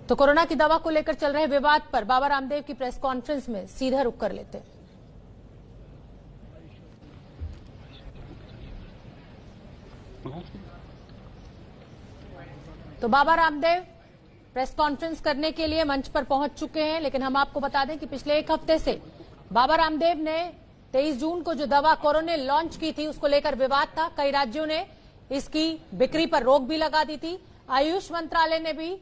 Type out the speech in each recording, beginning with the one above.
तो कोरोना की दवा को लेकर चल रहे विवाद पर बाबा रामदेव की प्रेस कॉन्फ्रेंस में सीधा रुख कर लेते हैं। तो बाबा रामदेव प्रेस कॉन्फ्रेंस करने के लिए मंच पर पहुंच चुके हैं, लेकिन हम आपको बता दें कि पिछले एक हफ्ते से बाबा रामदेव ने 23 जून को जो दवा कोरोनिल लॉन्च की थी उसको लेकर विवाद था। कई राज्यों ने इसकी बिक्री पर रोक भी लगा दी थी। आयुष मंत्रालय ने भी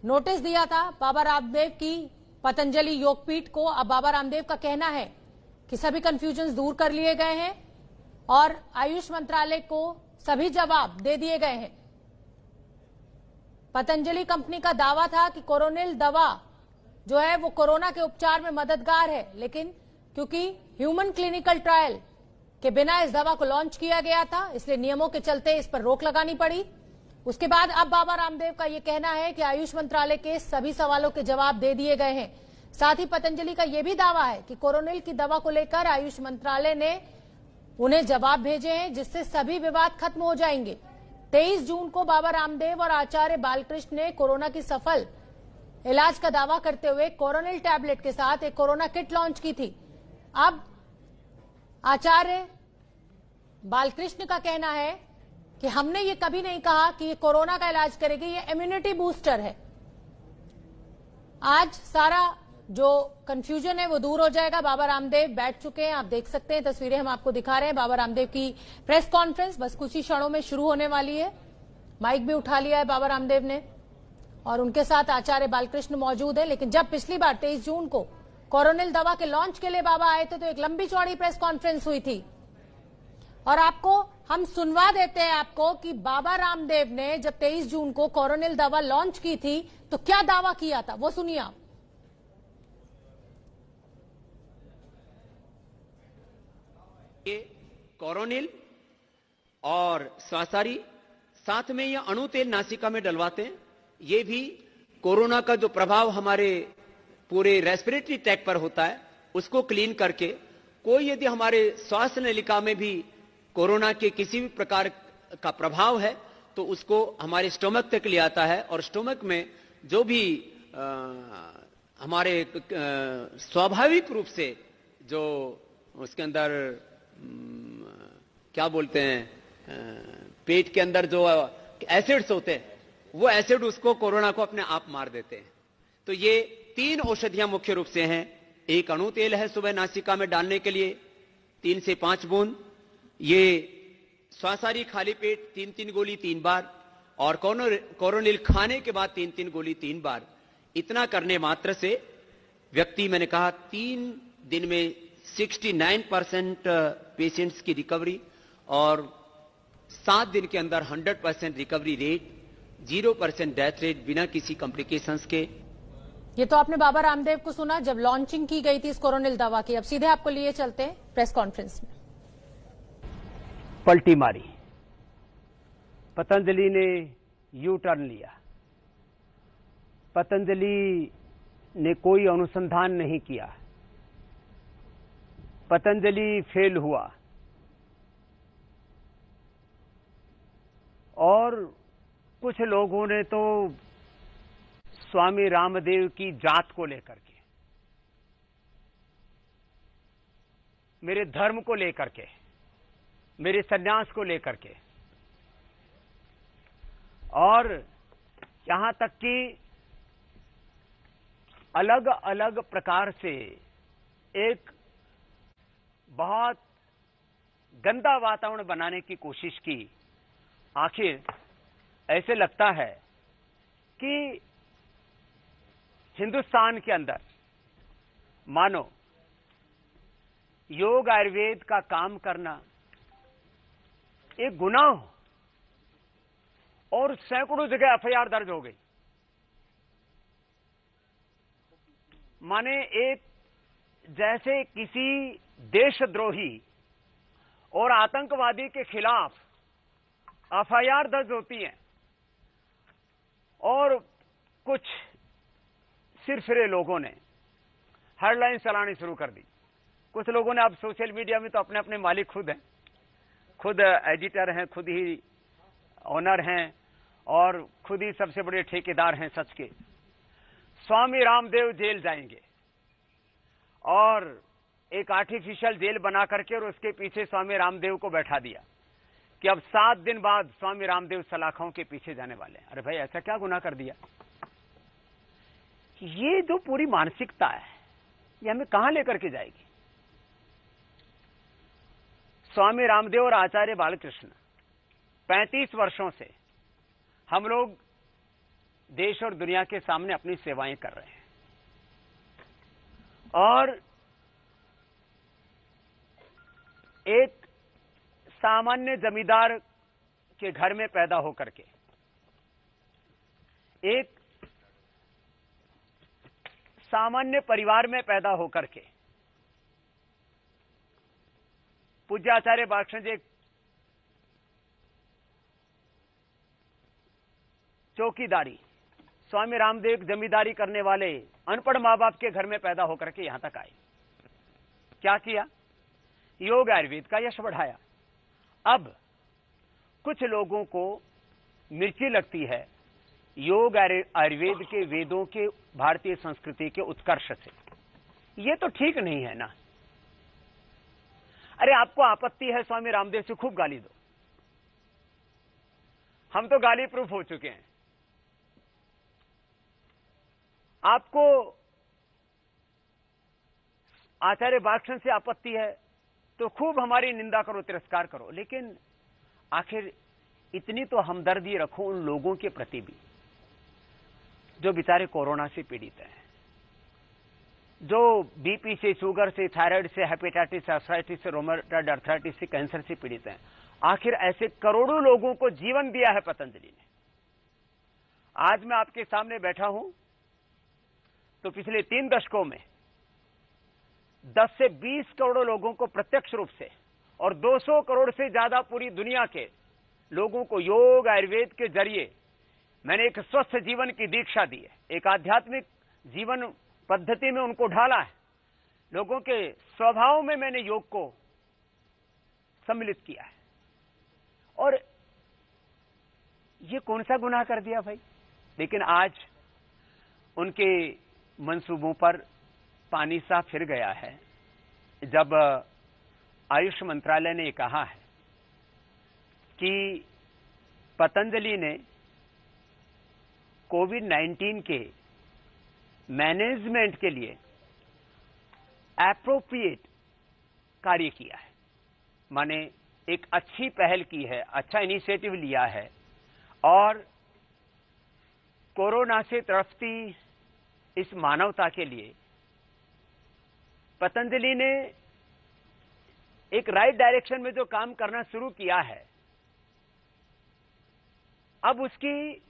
नोटिस दिया था बाबा रामदेव की पतंजलि योगपीठ को। अब बाबा रामदेव का कहना है कि सभी कंफ्यूजन दूर कर लिए गए हैं और आयुष मंत्रालय को सभी जवाब दे दिए गए हैं। पतंजलि कंपनी का दावा था कि कोरोनिल दवा जो है वो कोरोना के उपचार में मददगार है, लेकिन क्योंकि ह्यूमन क्लिनिकल ट्रायल के बिना इस दवा को लॉन्च किया गया था, इसलिए नियमों के चलते इस पर रोक लगानी पड़ी। उसके बाद अब बाबा रामदेव का यह कहना है कि आयुष मंत्रालय के सभी सवालों के जवाब दे दिए गए हैं। साथ ही पतंजलि का यह भी दावा है कि कोरोनिल की दवा को लेकर आयुष मंत्रालय ने उन्हें जवाब भेजे हैं, जिससे सभी विवाद खत्म हो जाएंगे। 23 जून को बाबा रामदेव और आचार्य बालकृष्ण ने कोरोना की सफल इलाज का दावा करते हुए कोरोनिल टैबलेट के साथ एक कोरोना किट लॉन्च की थी। अब आचार्य बालकृष्ण का कहना है कि हमने ये कभी नहीं कहा कि ये कोरोना का इलाज करेगी, ये इम्यूनिटी बूस्टर है। आज सारा जो कंफ्यूजन है वो दूर हो जाएगा। बाबा रामदेव बैठ चुके हैं, आप देख सकते हैं, तस्वीरें हम आपको दिखा रहे हैं। बाबा रामदेव की प्रेस कॉन्फ्रेंस बस कुछ ही क्षणों में शुरू होने वाली है। माइक भी उठा लिया है बाबा रामदेव ने और उनके साथ आचार्य बालकृष्ण मौजूद है। लेकिन जब पिछली बार 23 जून को कोरोनिल दवा के लॉन्च के लिए बाबा आए थे तो एक लंबी चौड़ी प्रेस कॉन्फ्रेंस हुई थी और आपको हम सुनवा देते हैं आपको कि बाबा रामदेव ने जब 23 जून को कोरोनिल दवा लॉन्च की थी तो क्या दावा किया था, वो सुनिए आप। ये कोरोनिल और स्वासारी साथ में ये अणु तेल नासिका में डलवाते हैं। ये भी कोरोना का जो प्रभाव हमारे पूरे रेस्पिरेटरी ट्रैक्ट पर होता है उसको क्लीन करके, कोई यदि हमारे श्वास नलिका में भी कोरोना के किसी भी प्रकार का प्रभाव है तो उसको हमारे स्टोमक तक ले आता है और स्टोमक में जो भी हमारे स्वाभाविक रूप से जो उसके अंदर क्या बोलते हैं पेट के अंदर जो एसिड्स होते हैं वो एसिड उसको कोरोना को अपने आप मार देते हैं। तो ये 3 औषधियां मुख्य रूप से हैं। एक अणु तेल है सुबह नासिका में डालने के लिए 3 से 5 बूंद, ये स्वासारी खाली पेट 3-3 गोली 3 बार और कोरोनिल खाने के बाद 3-3 गोली 3 बार। इतना करने मात्र से व्यक्ति, मैंने कहा 3 दिन में 69% पेशेंट्स की रिकवरी और 7 दिन के अंदर 100% रिकवरी रेट, 0% डेथ रेट बिना किसी कॉम्प्लिकेशंस के। ये तो आपने बाबा रामदेव को सुना जब लॉन्चिंग की गई थी इस कोरोनिल दवा की। अब सीधे आपको लिए चलते हैं प्रेस कॉन्फ्रेंस में। पलटी मारी, पतंजलि ने यू टर्न लिया। पतंजलि ने कोई अनुसंधान नहीं किया, पतंजलि फेल हुआ और कुछ लोगों ने तो स्वामी रामदेव की जात को लेकर के, मेरे धर्म को लेकर के, मेरे सन्यास को लेकर के और यहां तक कि अलग अलग प्रकार से एक बहुत गंदा वातावरण बनाने की कोशिश की। आखिर ऐसे लगता है कि हिंदुस्तान के अंदर मानो योग आयुर्वेद का काम करना एक गुनाह हो और सैकड़ों जगह एफआईआर दर्ज हो गई। माने एक जैसे किसी देशद्रोही और आतंकवादी के खिलाफ एफआईआर दर्ज होती है और कुछ सिरफिरे लोगों ने हेडलाइन चलानी शुरू कर दी। कुछ लोगों ने अब सोशल मीडिया में तो अपने अपने मालिक खुद हैं, खुद एडिटर हैं, खुद ही ओनर हैं और खुद ही सबसे बड़े ठेकेदार हैं सच के। स्वामी रामदेव जेल जाएंगे और एक आर्टिफिशियल जेल बना करके और उसके पीछे स्वामी रामदेव को बैठा दिया कि अब 7 दिन बाद स्वामी रामदेव सलाखों के पीछे जाने वाले हैं। अरे भाई, ऐसा क्या गुनाह कर दिया? ये जो पूरी मानसिकता है, ये हमें कहां लेकर के जाएगी? स्वामी रामदेव और आचार्य बालकृष्ण 35 वर्षों से हम लोग देश और दुनिया के सामने अपनी सेवाएं कर रहे हैं और एक सामान्य जमींदार के घर में पैदा होकर के, एक सामान्य परिवार में पैदा होकर के पूज्य आचार्य बालकृष्ण जी चौकीदारी, स्वामी रामदेव जमींदारी करने वाले अनपढ़ मां बाप के घर में पैदा होकर के यहां तक आए। क्या किया? योग आयुर्वेद का यश बढ़ाया। अब कुछ लोगों को मिर्ची लगती है योग आयुर्वेद के, वेदों के, भारतीय संस्कृति के उत्कर्ष से। ये तो ठीक नहीं है ना। अरे, आपको आपत्ति है स्वामी रामदेव से, खूब गाली दो, हम तो गाली प्रूफ हो चुके हैं। आपको आचार्य बालकृष्ण से आपत्ति है तो खूब हमारी निंदा करो, तिरस्कार करो, लेकिन आखिर इतनी तो हमदर्दी रखो उन लोगों के प्रति भी जो बेचारे कोरोना से पीड़ित हैं, जो बीपी से, शुगर से, थायराइड से, हेपेटाइटिस, आर्थराइटिस से, रोमेटॉइड आर्थराइटिस से, कैंसर से पीड़ित हैं। आखिर ऐसे करोड़ों लोगों को जीवन दिया है पतंजलि ने। आज मैं आपके सामने बैठा हूं तो पिछले 3 दशकों में 10 से 20 करोड़ लोगों को प्रत्यक्ष रूप से और 200 करोड़ से ज्यादा पूरी दुनिया के लोगों को योग आयुर्वेद के जरिए मैंने एक स्वस्थ जीवन की दीक्षा दी है, एक आध्यात्मिक जीवन पद्धति में उनको ढाला है। लोगों के स्वभाव में मैंने योग को सम्मिलित किया है। और ये कौन सा गुनाह कर दिया भाई? लेकिन आज उनके मंसूबों पर पानी सा फिर गया है जब आयुष मंत्रालय ने कहा है कि पतंजलि ने कोविड-19 के मैनेजमेंट के लिए एप्रोप्रिएट कार्य किया है, माने एक अच्छी पहल की है, अच्छा इनिशिएटिव लिया है और कोरोना से तड़पती इस मानवता के लिए पतंजलि ने एक राइट डायरेक्शन में जो काम करना शुरू किया है, अब उसकी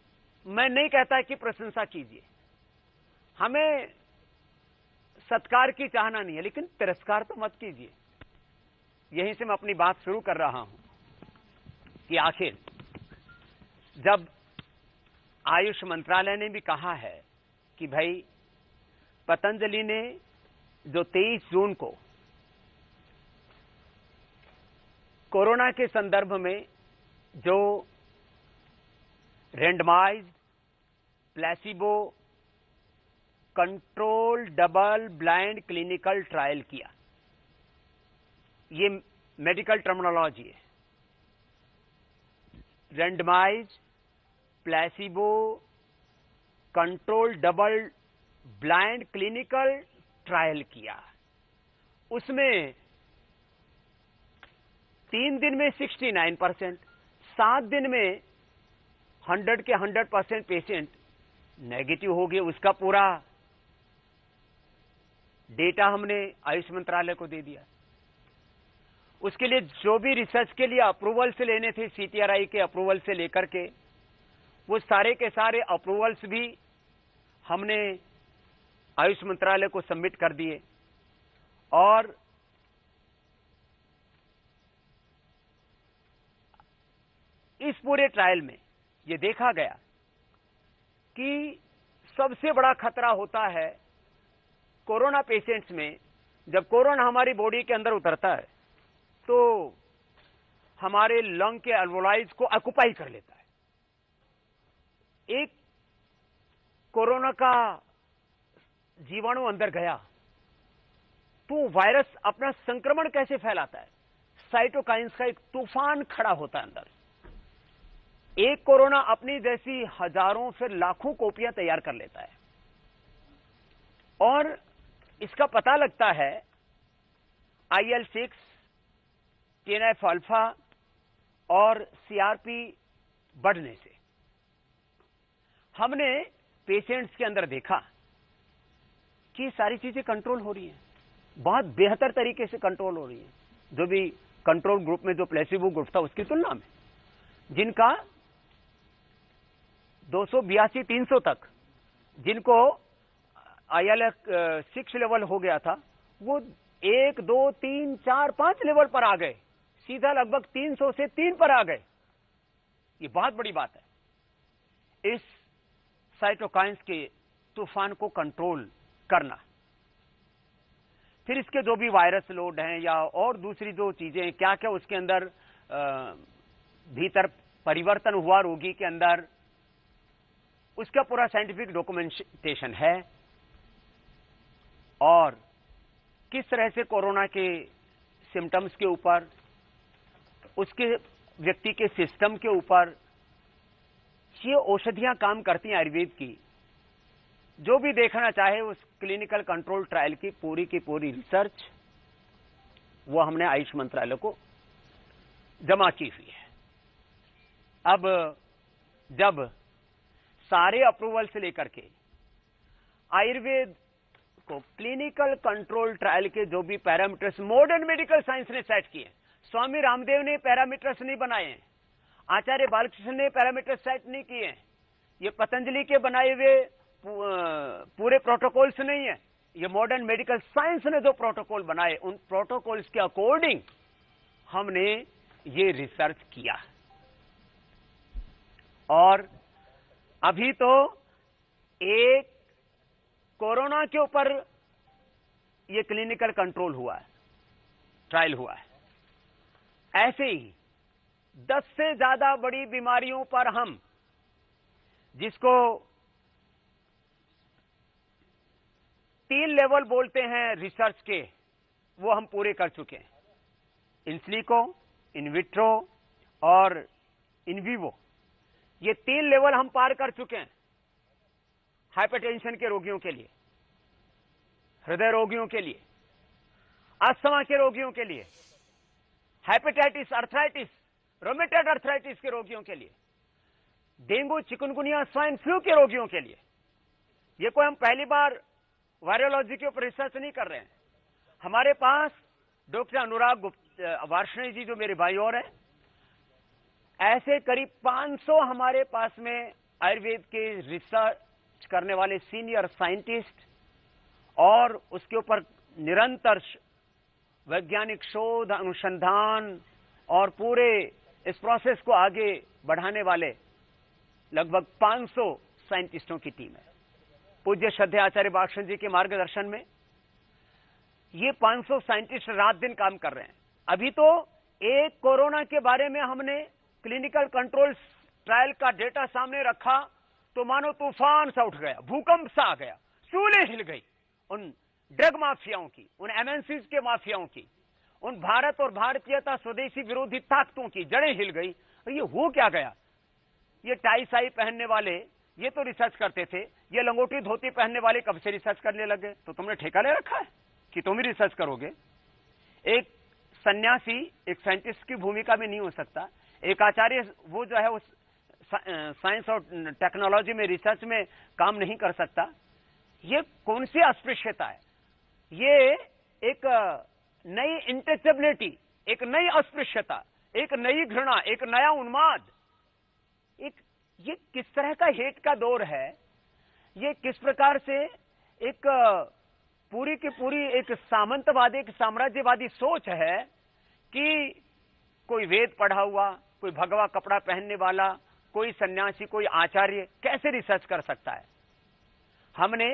मैं नहीं कहता कि प्रशंसा कीजिए, हमें सत्कार की चाहना नहीं है, लेकिन तिरस्कार तो मत कीजिए। यहीं से मैं अपनी बात शुरू कर रहा हूं कि आखिर जब आयुष मंत्रालय ने भी कहा है कि भाई पतंजलि ने जो 23 जून को कोरोना के संदर्भ में जो randomised placebo control double blind clinical trial किया, ये मेडिकल टर्मिनोलॉजी है, randomised placebo control double blind clinical trial किया। उसमें 3 दिन में 69%, 7 दिन में 100 के 100% पेशेंट नेगेटिव हो गए। उसका पूरा डेटा हमने आयुष मंत्रालय को दे दिया। उसके लिए जो भी रिसर्च के लिए अप्रूवल्स लेने थे, सीटीआरआई के अप्रूवल से लेकर के, वो सारे के सारे अप्रूवल्स भी हमने आयुष मंत्रालय को सबमिट कर दिए। और इस पूरे ट्रायल में यह देखा गया कि सबसे बड़ा खतरा होता है कोरोना पेशेंट्स में। जब कोरोना हमारी बॉडी के अंदर उतरता है तो हमारे लंग के अल्वोलाइज को ऑक्युपाई कर लेता है। एक कोरोना का जीवाणु अंदर गया तो वायरस अपना संक्रमण कैसे फैलाता है। साइटोकाइंस का एक तूफान खड़ा होता है अंदर। एक कोरोना अपनी जैसी हजारों फिर लाखों कॉपियां तैयार कर लेता है और इसका पता लगता है IL-6, TNF अल्फा और CRP बढ़ने से। हमने पेशेंट्स के अंदर देखा कि सारी चीजें कंट्रोल हो रही हैं, बहुत बेहतर तरीके से कंट्रोल हो रही हैं। जो भी कंट्रोल ग्रुप में जो प्लेसिबो ग्रुप था उसकी तुलना में, जिनका 282-300 तक, जिनको IL-6 लेवल हो गया था, वो 1, 2, 3, 4, 5 लेवल पर आ गए, सीधा लगभग 300 से 3 पर आ गए। ये बहुत बड़ी बात है, इस साइटोकाइंस के तूफान को कंट्रोल करना। फिर इसके जो भी वायरस लोड हैं या और दूसरी जो चीजें क्या क्या उसके अंदर भीतर परिवर्तन हुआ रोगी के अंदर, उसका पूरा साइंटिफिक डॉक्यूमेंटेशन है और किस तरह से कोरोना के सिम्टम्स के ऊपर, उसके व्यक्ति के सिस्टम के ऊपर ये औषधियां काम करती हैं आयुर्वेद की। जो भी देखना चाहे उस क्लिनिकल कंट्रोल ट्रायल की पूरी रिसर्च वो हमने आयुष मंत्रालय को जमा की हुई है। अब जब सारे अप्रूवल से लेकर के आयुर्वेद को क्लिनिकल कंट्रोल ट्रायल के जो भी पैरामीटर्स मॉडर्न मेडिकल साइंस ने सेट किए, स्वामी रामदेव ने पैरामीटर्स नहीं बनाए हैं, आचार्य बालकृष्ण ने पैरामीटर्स सेट नहीं किए हैं, ये पतंजलि के बनाए हुए पूरे प्रोटोकॉल्स नहीं है, ये मॉडर्न मेडिकल साइंस ने जो प्रोटोकॉल बनाए उन प्रोटोकॉल्स के अकॉर्डिंग हमने ये रिसर्च किया। और अभी तो एक कोरोना के ऊपर ये क्लिनिकल कंट्रोल हुआ है, ट्रायल हुआ है। ऐसे ही 10 से ज्यादा बड़ी बीमारियों पर हम, जिसको 3 लेवल बोलते हैं रिसर्च के, वो हम पूरे कर चुके हैं। इन सिलिको, इन विट्रो और इन विवो, ये 3 लेवल हम पार कर चुके हैं। हाइपरटेंशन के रोगियों के लिए, हृदय रोगियों के लिए, अस्थमा के रोगियों के लिए, हेपेटाइटिस, अर्थराइटिस, रोमेटॉइड अर्थराइटिस के रोगियों के लिए, डेंगू, चिकनगुनिया, स्वाइन फ्लू के रोगियों के लिए। ये कोई हम पहली बार वायरोलॉजी के ऊपर रिसर्च नहीं कर रहे हैं। हमारे पास डॉक्टर अनुराग वार्ष्णेय जी, जो मेरे भाई और हैं, ऐसे करीब 500 हमारे पास में आयुर्वेद के रिसर्च करने वाले सीनियर साइंटिस्ट और उसके ऊपर निरंतर वैज्ञानिक शोध, अनुसंधान और पूरे इस प्रोसेस को आगे बढ़ाने वाले लगभग 500 साइंटिस्टों की टीम है। पूज्य श्रद्धेय आचार्य बालकृष्ण जी के मार्गदर्शन में ये 500 साइंटिस्ट रात दिन काम कर रहे हैं। अभी तो एक कोरोना के बारे में हमने क्लिनिकल कंट्रोल ट्रायल का डेटा सामने रखा तो मानो तूफान सा उठ गया, भूकंप सा आ गया, चूल्हे हिल गई। उन ड्रग माफियाओं की, उन एमएनसीज के माफियाओं की, उन भारत और भारतीयता स्वदेशी विरोधी ताकतों की जड़ें हिल गई। और ये हो क्या गया? ये टाई साई पहनने वाले ये तो रिसर्च करते थे, ये लंगोटी धोती पहनने वाले कब से रिसर्च करने लगे? तो तुमने ठेका ले रखा है कि तुम ही रिसर्च करोगे? एक सन्यासी एक साइंटिस्ट की भूमिका में नहीं हो सकता, एक आचार्य वो जो है उस साइंस और टेक्नोलॉजी में, रिसर्च में काम नहीं कर सकता। ये कौन सी अस्पृश्यता है? ये एक नई इंटचेबिलिटी, एक नई अस्पृश्यता, एक नई घृणा, एक नया उन्माद, ये किस तरह का हेट का दौर है? ये किस प्रकार से एक पूरी की पूरी एक सामंतवादी, एक साम्राज्यवादी सोच है कि कोई वेद पढ़ा हुआ, कोई भगवा कपड़ा पहनने वाला, कोई सन्यासी, कोई आचार्य कैसे रिसर्च कर सकता है? हमने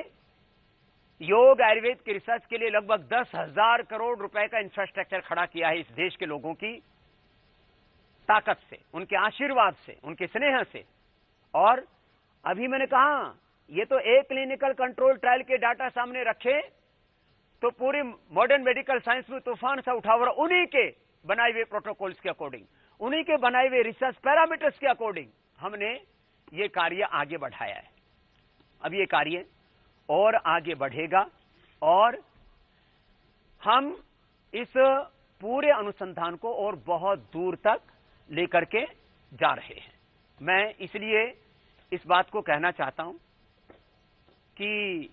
योग आयुर्वेद की रिसर्च के लिए लगभग 10,000 करोड़ रुपए का इंफ्रास्ट्रक्चर खड़ा किया है इस देश के लोगों की ताकत से, उनके आशीर्वाद से, उनके स्नेह से। और अभी मैंने कहा ये तो एक क्लिनिकल कंट्रोल ट्रायल के डाटा सामने रखे तो पूरी मॉडर्न मेडिकल साइंस में तूफान सा उठा हुआ, उन्हीं के बनाए हुए प्रोटोकॉल्स के अकॉर्डिंग, उन्हीं के बनाए हुए रिसर्च पैरामीटर्स के अकॉर्डिंग हमने ये कार्य आगे बढ़ाया है। अब ये कार्य और आगे बढ़ेगा और हम इस पूरे अनुसंधान को और बहुत दूर तक लेकर के जा रहे हैं। मैं इसलिए इस बात को कहना चाहता हूं कि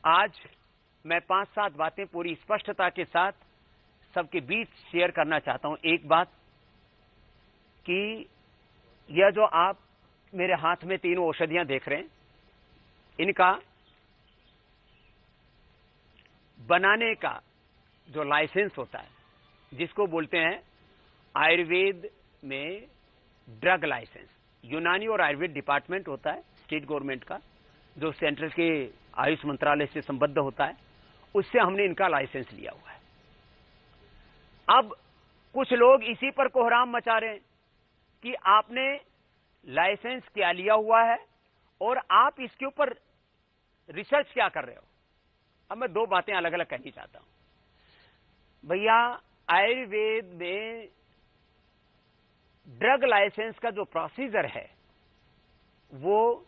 आज मैं 5-7 बातें पूरी स्पष्टता के साथ सबके बीच शेयर करना चाहता हूं। एक बात कि यह जो आप मेरे हाथ में तीनों औषधियां देख रहे हैं, इनका बनाने का जो लाइसेंस होता है, जिसको बोलते हैं आयुर्वेद में ड्रग लाइसेंस, यूनानी और आयुर्वेद डिपार्टमेंट होता है स्टेट गवर्नमेंट का, जो सेंट्रल के आयुष मंत्रालय से संबद्ध होता है, उससे हमने इनका लाइसेंस लिया हुआ है। अब कुछ लोग इसी पर कोहराम मचा रहे हैं कि आपने लाइसेंस क्या लिया हुआ है और आप इसके ऊपर रिसर्च क्या कर रहे हो। अब मैं 2 बातें अलग अलग कहनी चाहता हूं। भैया, आयुर्वेद में ड्रग लाइसेंस का जो प्रोसीजर है वो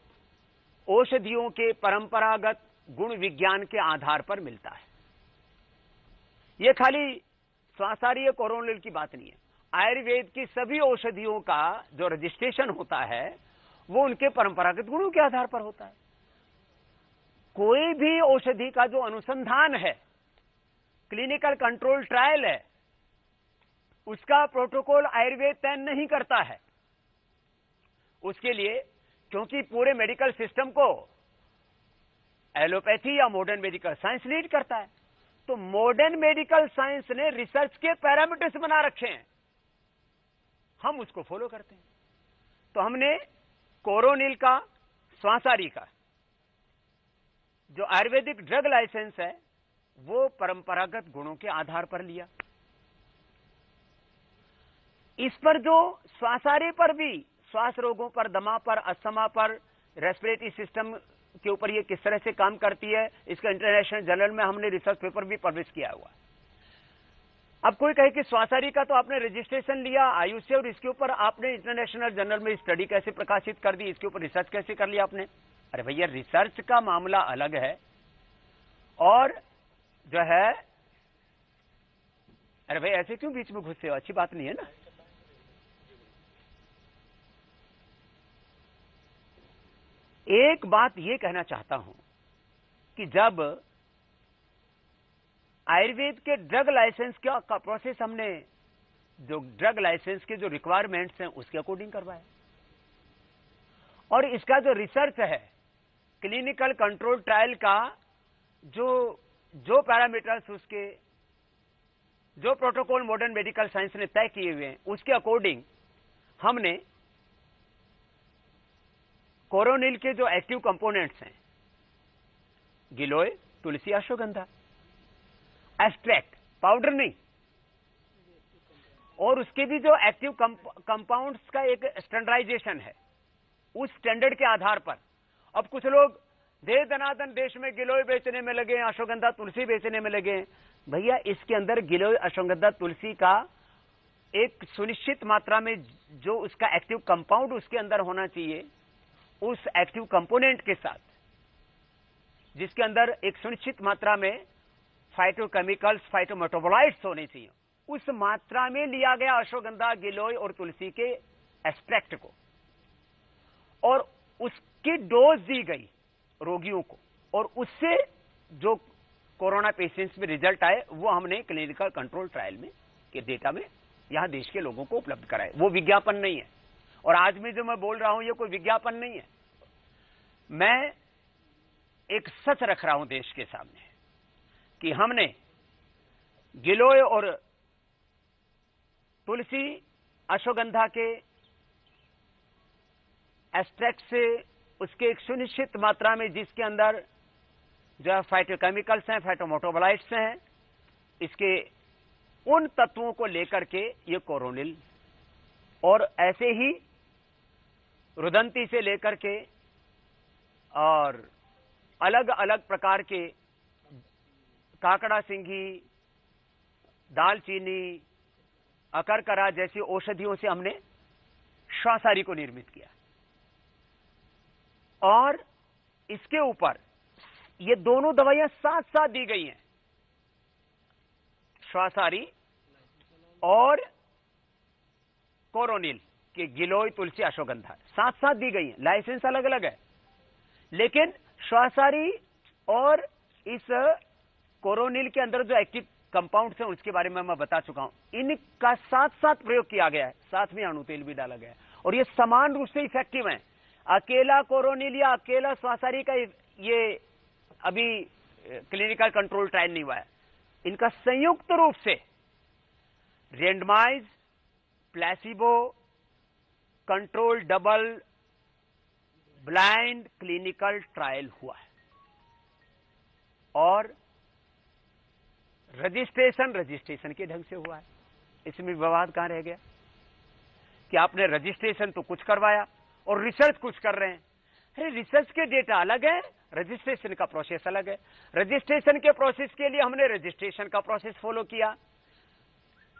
औषधियों के परंपरागत गुण विज्ञान के आधार पर मिलता है। यह खाली स्वासारीय कोरोनिल की बात नहीं है। आयुर्वेद की सभी औषधियों का जो रजिस्ट्रेशन होता है वो उनके परंपरागत गुणों के आधार पर होता है। कोई भी औषधि का जो अनुसंधान है, क्लिनिकल कंट्रोल ट्रायल है, उसका प्रोटोकॉल आयुर्वेद तय नहीं करता है। उसके लिए, क्योंकि पूरे मेडिकल सिस्टम को एलोपैथी या मॉडर्न मेडिकल साइंस लीड करता है, तो मॉडर्न मेडिकल साइंस ने रिसर्च के पैरामीटर्स बना रखे हैं, हम उसको फॉलो करते हैं। तो हमने कोरोनिल का, स्वासारी का जो आयुर्वेदिक ड्रग लाइसेंस है वो परंपरागत गुणों के आधार पर लिया। इस पर जो स्वासारी पर भी, श्वास रोगों पर, दमा पर, अस्थमा पर, रेस्पिरेटरी सिस्टम के ऊपर ये किस तरह से काम करती है, इसका इंटरनेशनल जर्नल में हमने रिसर्च पेपर भी पब्लिश किया हुआ। अब कोई कहे कि स्वासारी का तो आपने रजिस्ट्रेशन लिया आयुष से और इसके ऊपर आपने इंटरनेशनल जर्नल में स्टडी कैसे प्रकाशित कर दी, इसके ऊपर रिसर्च कैसे कर लिया आपने। अरे भैया, रिसर्च का मामला अलग है और जो है, अरे भाई ऐसे क्यों बीच में घुसे हो, अच्छी बात नहीं है ना। एक बात यह कहना चाहता हूं कि जब आयुर्वेद के ड्रग लाइसेंस का प्रोसेस हमने, जो ड्रग लाइसेंस के जो रिक्वायरमेंट्स हैं उसके अकॉर्डिंग करवाया, और इसका जो रिसर्च है, क्लिनिकल कंट्रोल ट्रायल का जो पैरामीटर्स, उसके जो प्रोटोकॉल मॉडर्न मेडिकल साइंस ने तय किए हुए हैं, उसके अकॉर्डिंग हमने कोरोनिल के जो एक्टिव कंपोनेंट्स हैं, गिलोय, तुलसी, अश्वगंधा, एक्सट्रैक्ट, पाउडर नहीं, और उसके भी जो एक्टिव कंपाउंड्स का एक स्टैंडर्डाइजेशन है, उस स्टैंडर्ड के आधार पर अब कुछ लोग दे दनादन देश में गिलोय बेचने में लगे हैं, अश्वगंधा, तुलसी बेचने में लगे हैं। भैया, इसके अंदर गिलोय, अश्वगंधा, तुलसी का एक सुनिश्चित मात्रा में जो उसका एक्टिव कंपाउंड उसके अंदर होना चाहिए, उस एक्टिव कंपोनेंट के साथ, जिसके अंदर एक सुनिश्चित मात्रा में फाइटोकेमिकल्स, फाइटोमेटाबोलाइट्स होने चाहिए, उस मात्रा में लिया गया अश्वगंधा, गिलोय और तुलसी के एक्सट्रैक्ट को, और उसकी डोज दी गई रोगियों को, और उससे जो कोरोना पेशेंट्स में रिजल्ट आए वो हमने क्लिनिकल कंट्रोल ट्रायल में के डेटा में यहां देश के लोगों को उपलब्ध कराए। वो विज्ञापन नहीं है, और आज में जो मैं बोल रहा हूं ये कोई विज्ञापन नहीं है। मैं एक सच रख रहा हूं देश के सामने कि हमने गिलोय और तुलसी, अश्वगंधा के एक्सट्रैक्ट से उसके एक सुनिश्चित मात्रा में, जिसके अंदर जो फाइटोकेमिकल्स हैं, फाइटोमेटाबोलाइट्स हैं, इसके उन तत्वों को लेकर के ये कोरोनिल, और ऐसे ही रुदंती से लेकर के और अलग अलग प्रकार के काकड़ा सिंघी, दालचीनी, अकरकरा जैसी औषधियों से हमने श्वासारी को निर्मित किया और इसके ऊपर ये दोनों दवाइयां साथ साथ दी गई हैं, श्वासारी और कोरोनिल के गिलोय, तुलसी, अश्वगंधा साथ साथ दी गई हैं। लाइसेंस अलग अलग है, लेकिन श्वासारी और इस कोरोनिल के अंदर जो एक्टिव कंपाउंड्स हैं उसके बारे में मैं बता चुका हूं। इनका साथ साथ प्रयोग किया गया है, साथ में अणु तेल भी डाला गया है और ये समान रूप से इफेक्टिव है। अकेला कोरोनिल या अकेला श्वासारी का ये अभी क्लिनिकल कंट्रोल ट्रायल नहीं हुआ है। इनका संयुक्त रूप से randomise, placebo, control double blind clinical trial हुआ है और रजिस्ट्रेशन के ढंग से हुआ है। इसमें विवाद कहां रह गया कि आपने रजिस्ट्रेशन तो कुछ करवाया और रिसर्च कुछ कर रहे हैं। अरे रिसर्च के डेटा अलग है, रजिस्ट्रेशन का प्रोसेस अलग है। रजिस्ट्रेशन के प्रोसेस के लिए हमने रजिस्ट्रेशन का प्रोसेस फॉलो किया,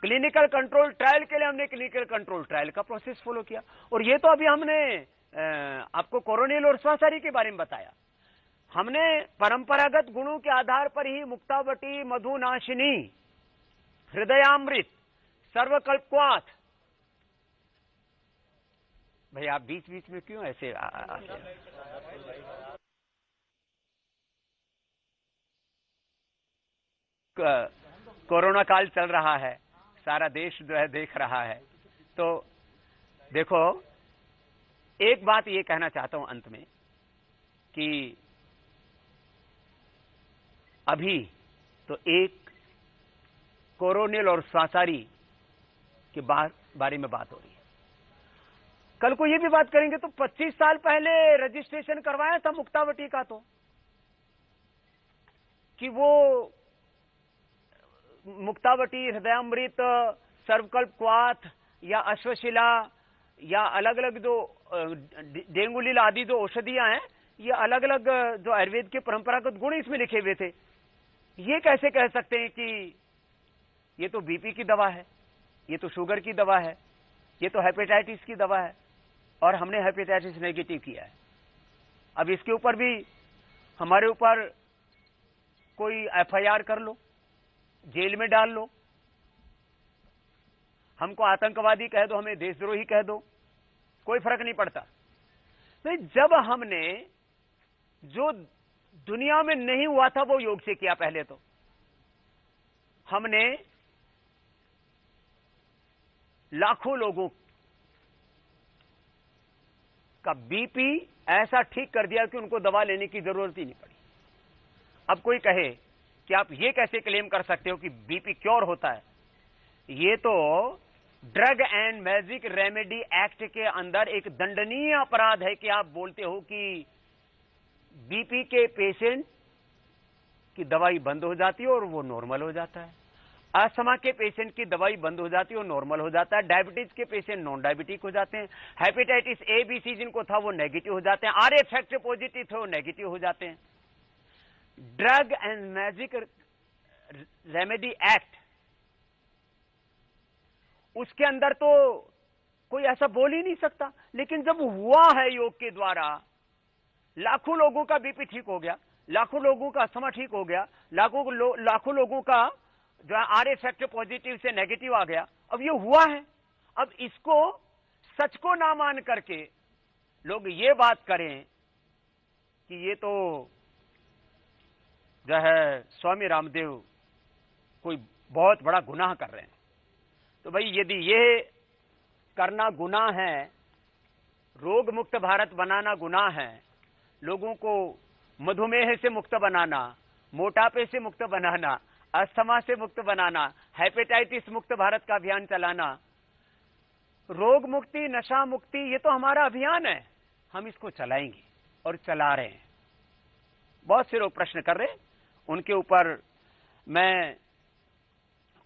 क्लिनिकल कंट्रोल ट्रायल के लिए हमने क्लिनिकल कंट्रोल ट्रायल का प्रोसेस फॉलो किया। और ये तो अभी हमने आपको कोरोनिल और श्वासारी के बारे में बताया। हमने परंपरागत गुणों के आधार पर ही मुक्तावटी, मधुनाशिनी, हृदयामृत, सर्वकल्पवात। भाई आप बीच बीच में क्यों ऐसे कोरोना काल चल रहा है, सारा देश जो है देख रहा है। तो देखो, एक बात ये कहना चाहता हूं अंत में कि अभी तो एक कोरोनिल और श्वासारी के बारे में बात हो रही है। कल को ये भी बात करेंगे तो 25 साल पहले रजिस्ट्रेशन करवाया था मुक्तावटी का, तो कि वो मुक्तावटी, हृदयामृत, सर्वकल्पवात या अश्वशिला या अलग अलग जो डेंगुलील आदि जो औषधियां हैं, ये अलग अलग जो आयुर्वेद के परंपरागत गुण इसमें लिखे हुए थे। ये कैसे कह सकते हैं कि ये तो बीपी की दवा है, ये तो शुगर की दवा है, ये तो हेपेटाइटिस की दवा है और हमने हेपेटाइटिस नेगेटिव किया है। अब इसके ऊपर भी हमारे ऊपर कोई एफआईआर कर लो, जेल में डाल लो, हमको आतंकवादी कह दो, हमें देशद्रोही कह दो, कोई फर्क नहीं पड़ता। तो जब हमने जो दुनिया में नहीं हुआ था वो योग से किया। पहले तो हमने लाखों लोगों का बीपी ऐसा ठीक कर दिया कि उनको दवा लेने की जरूरत ही नहीं पड़ी। अब कोई कहे कि आप ये कैसे क्लेम कर सकते हो कि बीपी क्योर होता है? ये तो drug and magic remedy act के अंदर एक दंडनीय अपराध है कि आप बोलते हो कि बीपी के पेशेंट की दवाई बंद हो जाती है और वो नॉर्मल हो जाता है, अस्थमा के पेशेंट की दवाई बंद हो जाती है और नॉर्मल हो जाता है, डायबिटीज के पेशेंट नॉन डायबिटिक हो जाते हैं, हेपेटाइटिस ए बी सी जिनको था वो नेगेटिव हो जाते हैं, आरए फैक्टर पॉजिटिव थे वो नेगेटिव हो जाते हैं। Drug and magic remedy act, उसके अंदर तो कोई ऐसा बोल ही नहीं सकता। लेकिन जब हुआ है योग के द्वारा, लाखों लोगों का बीपी ठीक हो गया, लाखों लोगों का अस्थमा ठीक हो गया, लाखों लोगों का जो है आरए फैक्टर पॉजिटिव से नेगेटिव आ गया। अब ये हुआ है, अब इसको सच को ना मान करके लोग ये बात करें कि ये तो जो है स्वामी रामदेव कोई बहुत बड़ा गुनाह कर रहे हैं। तो भाई यदि ये करना गुनाह है, रोग मुक्त भारत बनाना गुनाह है, लोगों को मधुमेह से मुक्त बनाना, मोटापे से मुक्त बनाना, अस्थमा से मुक्त बनाना, हेपेटाइटिस मुक्त भारत का अभियान चलाना, रोग मुक्ति, नशा मुक्ति, ये तो हमारा अभियान है, हम इसको चलाएंगे और चला रहे हैं। बहुत से लोग प्रश्न कर रहे हैं, उनके ऊपर मैं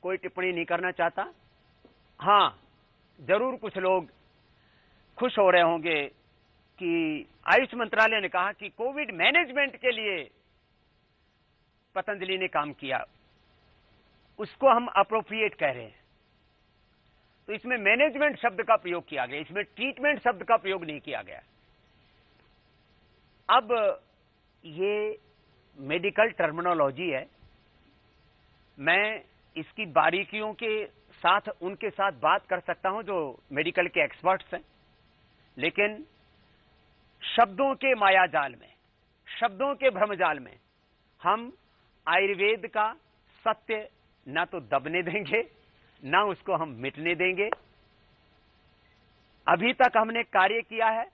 कोई टिप्पणी नहीं करना चाहता। हाँ, जरूर कुछ लोग खुश हो रहे होंगे कि आयुष मंत्रालय ने कहा कि कोविड मैनेजमेंट के लिए पतंजलि ने काम किया, उसको हम अप्रोप्रिएट कह रहे हैं। तो इसमें मैनेजमेंट शब्द का प्रयोग किया गया, इसमें ट्रीटमेंट शब्द का प्रयोग नहीं किया गया। अब ये मेडिकल टर्मिनोलॉजी है, मैं इसकी बारीकियों के साथ उनके साथ बात कर सकता हूं जो मेडिकल के एक्सपर्ट्स हैं, लेकिन शब्दों के मायाजाल में, शब्दों के भ्रमजाल में हम आयुर्वेद का सत्य ना तो दबने देंगे, ना उसको हम मिटने देंगे। अभी तक हमने कार्य किया है,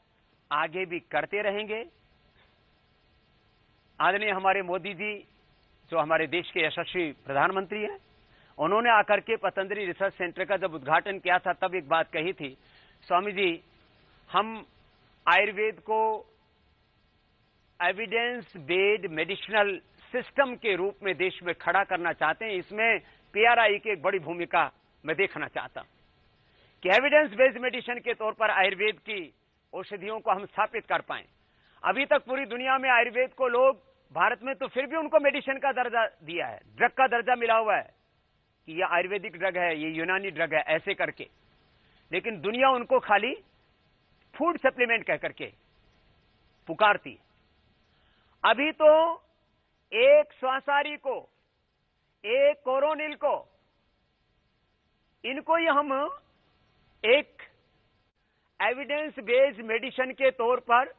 आगे भी करते रहेंगे। आदरणीय हमारे मोदी जी, जो हमारे देश के यशस्वी प्रधानमंत्री हैं, उन्होंने आकर के पतंजलि रिसर्च सेंटर का जब उद्घाटन किया था, तब एक बात कही थी, स्वामी जी, हम आयुर्वेद को एविडेंस बेस्ड मेडिसिनल सिस्टम के रूप में देश में खड़ा करना चाहते हैं। इसमें पीआरआई की एक बड़ी भूमिका मैं देखना चाहता हूं कि एविडेंस बेस्ड मेडिसिन के तौर पर आयुर्वेद की औषधियों को हम स्थापित कर पाएं। अभी तक पूरी दुनिया में आयुर्वेद को लोग, भारत में तो फिर भी उनको मेडिसिन का दर्जा दिया है, ड्रग का दर्जा मिला हुआ है कि यह आयुर्वेदिक ड्रग है, ये यूनानी ड्रग है, ऐसे करके। लेकिन दुनिया उनको खाली फूड सप्लीमेंट कह करके पुकारती। अभी तो एक श्वासारी को, एक कोरोनिल को, इनको ही हम एक एविडेंस बेस्ड मेडिसिन के तौर पर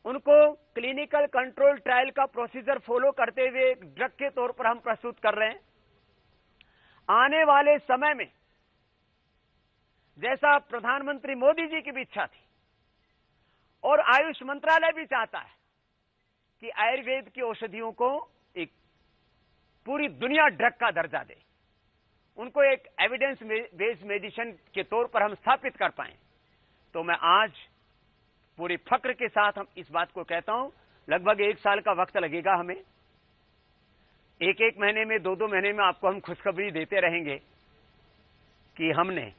उनको क्लिनिकल कंट्रोल ट्रायल का प्रोसीजर फॉलो करते हुए एक ड्रग के तौर पर हम प्रस्तुत कर रहे हैं। आने वाले समय में, जैसा प्रधानमंत्री मोदी जी की भी इच्छा थी और आयुष मंत्रालय भी चाहता है कि आयुर्वेद की औषधियों को एक पूरी दुनिया ड्रग का दर्जा दे, उनको एक एविडेंस बेस्ड मेडिसिन के तौर पर हम स्थापित कर पाएं, तो मैं आज पूरे फक्र के साथ हम इस बात को कहता हूं, लगभग 1 साल का वक्त लगेगा हमें। एक महीने में, 2 महीने में आपको हम खुशखबरी देते रहेंगे कि हमने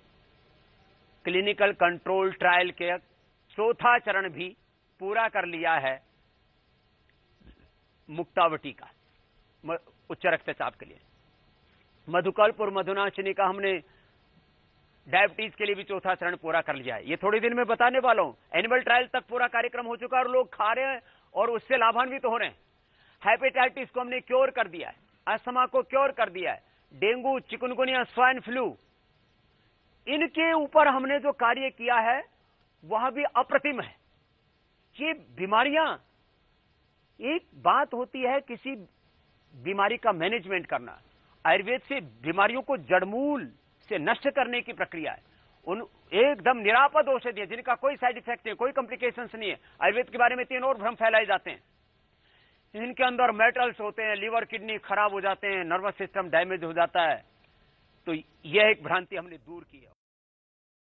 क्लिनिकल कंट्रोल ट्रायल के 4था चरण भी पूरा कर लिया है मुक्तावटी का, उच्च रक्तचाप के लिए। मधुकल्प और मधुनाशिनी का हमने डायबिटीज के लिए भी 4था चरण पूरा कर लिया है। ये थोड़ी दिन में बताने वाला हूं। एनिमल ट्रायल तक पूरा कार्यक्रम हो चुका है और लोग खा रहे हैं और उससे लाभान्वित हो रहे हैं। हेपेटाइटिस को हमने क्योर कर दिया है, अस्थमा को क्योर कर दिया है, डेंगू, चिकनगुनिया, स्वाइन फ्लू, इनके ऊपर हमने जो कार्य किया है वह भी अप्रतिम है। ये बीमारियां, एक बात होती है किसी बीमारी का मैनेजमेंट करना, आयुर्वेद से बीमारियों को जड़मूल से नष्ट करने की प्रक्रिया है। उन एकदम निरापद औषधि जिनका कोई साइड इफेक्ट नहीं, कोई कॉम्प्लिकेशंस नहीं है। आयुर्वेद के बारे में 3 और भ्रम फैलाए जाते हैं। इनके अंदर मेटल्स होते हैं, लीवर किडनी खराब हो जाते हैं, नर्वस सिस्टम डैमेज हो जाता है। तो यह एक भ्रांति हमने दूर की है।